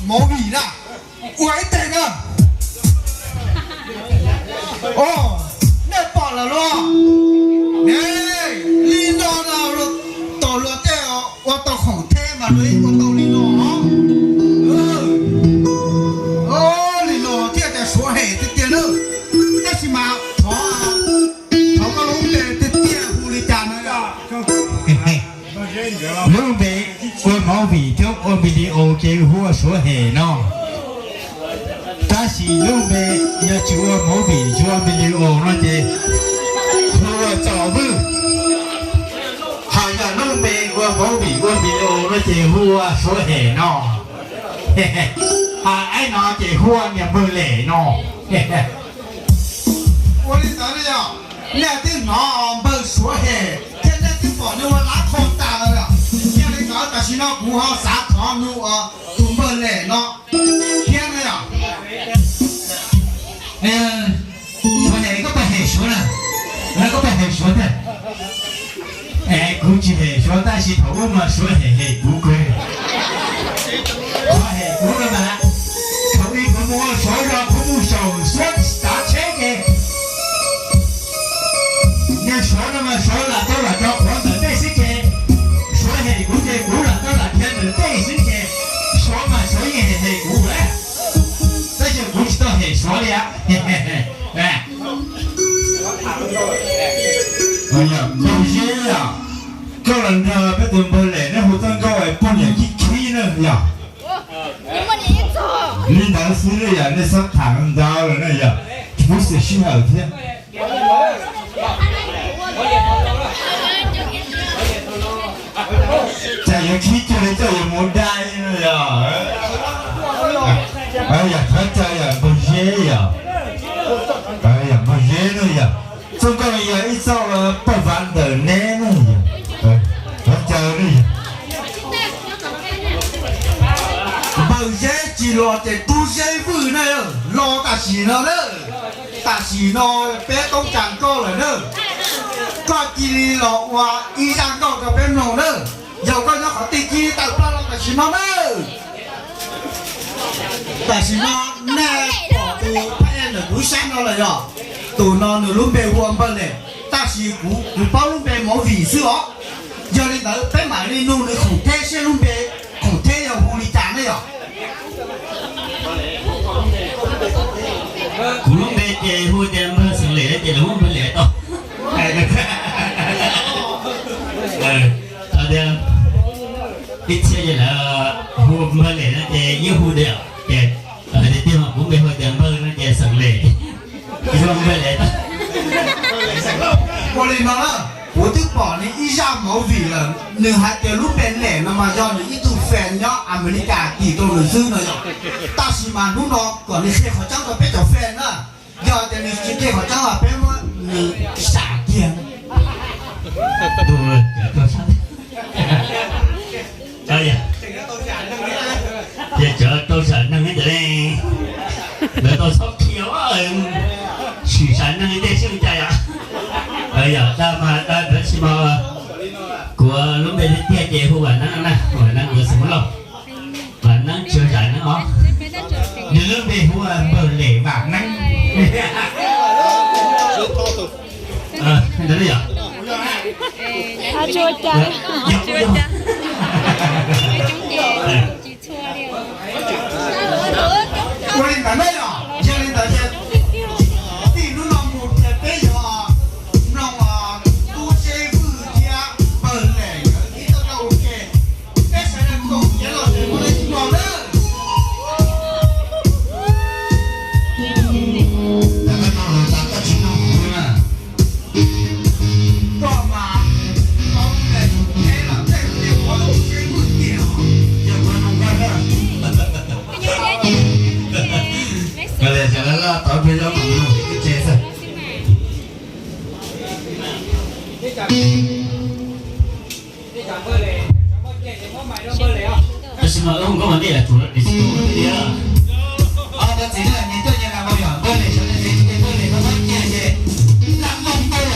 毛笔啦，我还等呢。哦，那饱了咯。哎，领导到了这哦，我到红天嘛，我到领导啊。哦，领导这在说嘿，这点了，那是嘛，เขาก็รู้แต่เตี้ยฮูลิจานะอ่ะlúc đấy ôi máu vị trước ôi video chế hua số hệ nó ta chỉ lúc đấy giờ chúa máu vị chúa video nó chế hua trò bự hàng giờ lúc đấy ôi máu vị ôi video nó chế hua số hệ nó ai nó chế hua nhà bự lẻ nó 我领导的呀，那顶脑不说嘿，现在顶保证我拉空大了呀。现在搞但是那不好啥长路啊，都没来呢，天了呀。说哪个不黑说了，那个不黑说的，哎，估计黑说，但是头嘛说黑不贵，说黑不了嘛，头一个我说让父母手说打车的。你说了嘛？说了都了叫我们对世界，说黑股的股了都了天的对世界，说嘛所以黑股嘞，这些股是都黑说的呀，嘿嘿嘿，哎，哎呀，有些呀，个人的不怎么来，那胡张高哎，半年一期了呀，你当时的呀，那上堂到了那呀，不是需要的。在有气质的，这有没带了呀？哎呀，他这样不热呀！哎呀，不热了呀！这个呀，一早了不烦的难了呀！他这了呀！不热只落在都市府那哟，落大事了呢，大事咯，别都讲过了呢。ก็กินหลอกว่าอีจางก็จะเป็นหนูเนอะเดี๋ยวก็จะขอตีกีแต่ว่าเราแต่ชิมเอาเนอะแต่ชิมเอาแน่ต่อตัวแพ้หนึ่งรู้แซ่บเราเลยอ่ะตัวนอนหนึ่งรุ่นเบลวมไปเลยแต่ชิกูเป้ารุ่นเบลหมอผีซื้ออ๋อเดี๋ยวนี้เต๋อเป็นหมายในนู่นในของเทเช่รุ่นเบลของเทอย่างฮูลิจานเลยอ่ะ古龙北街户的么是来的，这龙不来到。他的一切了，我们来那些医护的，的地方我们会的么那些省来，我们来的。我领导了，我都把你一下毛病了，你还在路边来，那么要你一度翻要阿美利加地都能收了要，但是嘛，路上管你黑好像都别叫翻了，要的你今天好像啊，别么你傻天。对，多少？哎呀，这多少能个嘞？那多少条啊？许山能个剩下呀？哎呀，那什么？我龙北的爹爹和晚上有什么了？晚上车站呢啊？你龙北和不累晚上？哪里呀？à chua chanh chua chanh chị chua đi我领导没有，现领导先，地路上木的没有啊，让我多些物价本来你都要 OK， 但是呢，工业老师不能听到的。tao bây giờ mình dùng cái chế rồi. Xin mời ông có vấn đề là chủ động để xin lỗi vấn đề đó. Đó chính là nhìn tôi như là bao giờ bơi này cho nên cái bơi này nó rất nhẹ nhẹ, làm mông tôi à.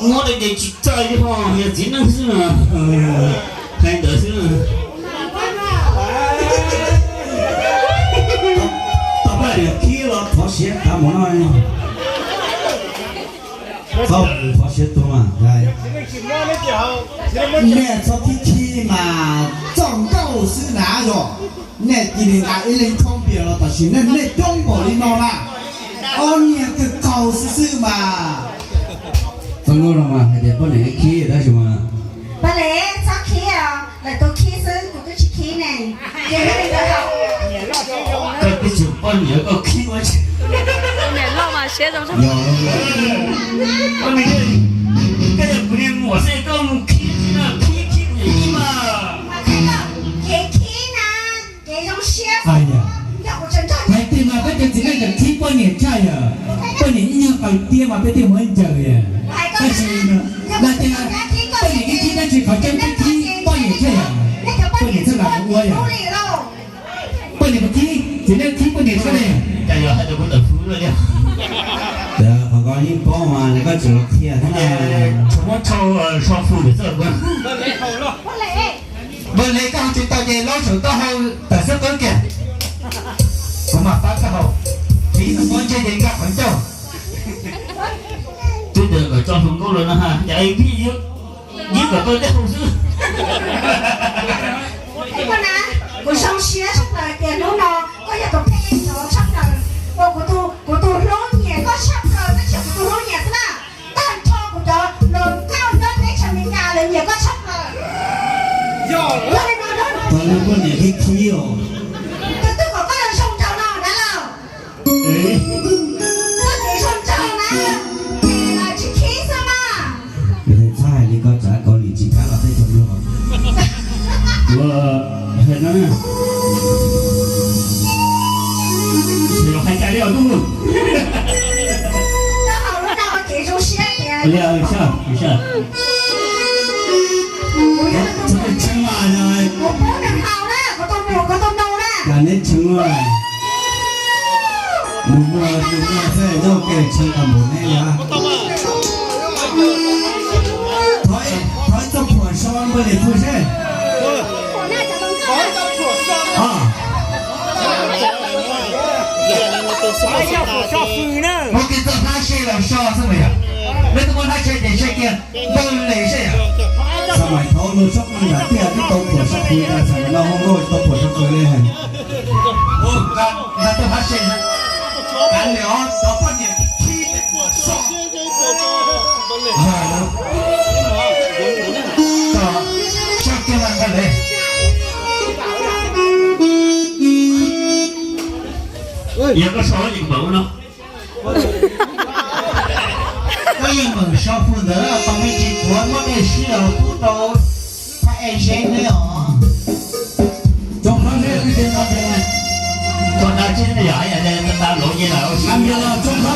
我的这去找一方也只能是还得是。大不了去了，跑鞋干嘛呢？跑跑鞋多嘛，来。那昨天去嘛，总够是哪样？那今年拿一零空表了，但是那中国的孬啦，哦，你个高是嘛？ 中國人嘛，佢哋本嚟企得係嘛？本嚟早企啊，嚟到企身我都去企呢，也係個好。cái chụp con nhớ có khí quá chứ. Mẹ lo mà xe trong sân. Con mình cái này của em mùa xe công khí là khí gì mà. Cái khí nè, cái trong xe. Ai à? Mày tìm mà cái chuyện này cần khí bao nhiêu trai à? Bao nhiêu những bài tiêm mà phải tiêm mấy giờ à? Cái gì nữa? Là tiền bao nhiêu cái khí đang chỉ khỏi trong cái khí bao nhiêu trai à? Bao nhiêu sẽ làm một à? Bao nhiêu cái khí? Chỉ nên khí bao nhiêu cái này? Bây giờ hai đứa có tập phú rồi nha. Dạ, họ có những bó mà nó có chữ kia thế này. Chúng nó cho phù để sợ quá. Bên lấy cao chúng ta về lo sự tao hầu tại sao tới kìa. Có mà phát cái hầu. Chỉ là con chơi đến gặp khoảng châu. Tôi được ở trong phòng cô rồi đó ha. Dạ em biết giết của tôi đấy không chứ. Cái con á, của sông xe sắp là tiền nó có nhà tổ phê nó sắp là của tôi lỗ nhẹ có sắp rồi nó chỉ của tôi lỗ nhẹ thế nào tan cho của tôi lồn cao nhất đấy cho mình nhà là nhẹ có sắp rồi. Tôi nó có những cái khí rồi. Tôi có lần sông trâu nào đã nào. Tôi để sông trâu nè, thì là chỉ khí sao mà. Người thấy sai đi có trả có lý chỉ cả là thấy chồng luôn. Hết nó nè. Chỉ có hai cái đeo đúng không? Nó hầu nó nào chỉ số xe kìa. Đeo sao? Sao? Chắc là chứng mà rồi. Của bố đừng hầu đó, của tôi mùa, của tôi nâu đó. Cả nên chứng rồi. Đúng rồi, sẽ đâu kể chứng cả bốn này nhá. Thôi cho phổi son bởi để thôi chứ. Của nó cho tôi tiền tôi lấy xe à สมัยเขาเราชอบมันแบบเตี้ยที่โตปวดชอบคุยกันสมัยเราห้องโรยโตปวดชอบคุยเลยฮะ ô con là tôi phát sinh bạn liệu đó có điểm khi để của sọ đó cho kia bạn vào đây giờ có số gì bự không có những mừng sau phụ nữ là còn mấy chị của nó để siêu phụ đồ phải em sẽ nữa trong đó này cái tiền nào tiền còn ta chỉ là giỏi vậy nên ta lộ như nào ăn giờ là trong đó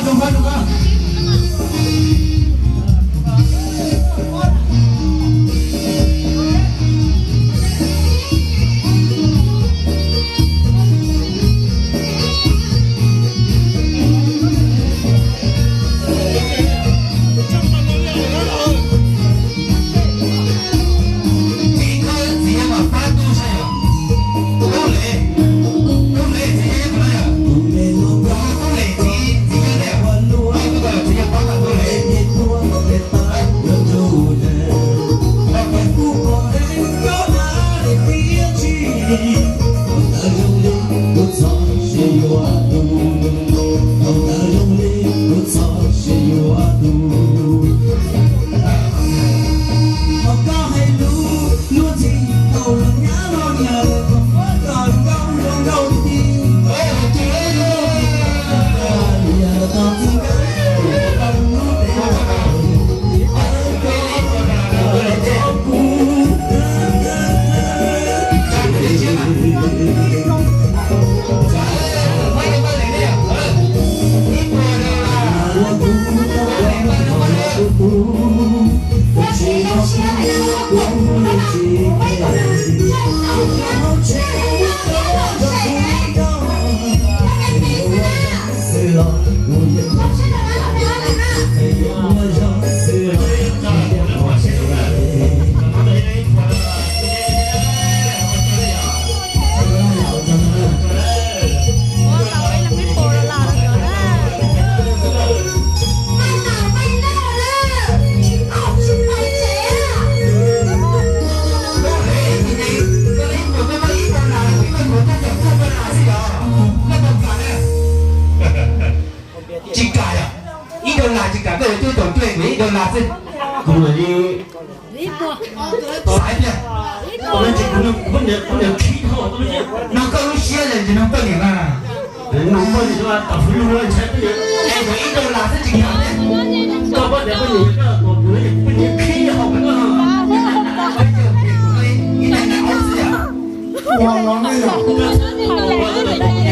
không là đi phải chưa tôi nói chuyện cũng được khí thôi tôi nói nó có lúc xưa là thì nó có điểm à nó có gì đó tập luôn rồi sẽ cái gì em phải ít đô la sẽ chỉnh hẳn đấy tôi có thể có gì đó một người có gì khí không phải bây giờ thì của tôi cái này là áo gì à Wow, nó này à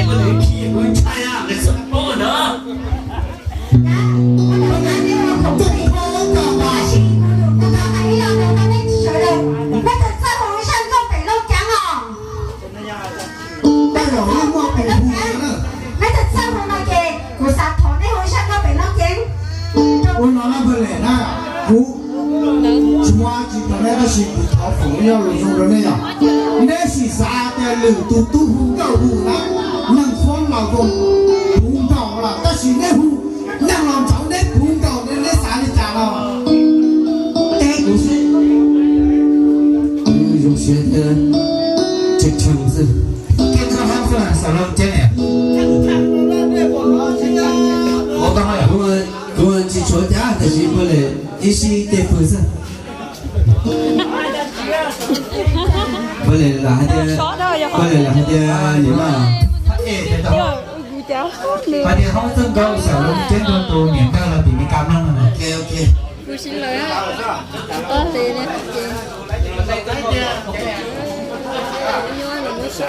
có thể khí của trai à để sống bố nữa我拿那个来那不，什么几个那个是不讨朋友了，说的那样，那是啥的路都不够路啦，能放老公不够了，但是那户让老早那不够的那啥的咋了？哎，不是，有些的这城市，健康方式很少了，真的。我刚好有。我去坐家的是不嘞，一些的不是，不嘞哪的，不嘞哪的你嘛？Và thì không tương cầu sở lúc trên đồn tù miễn cao là bị cam năng rồi. Ok ok. Tôi xin lỗi á. Thì nè. Nhưng mà nó sợ.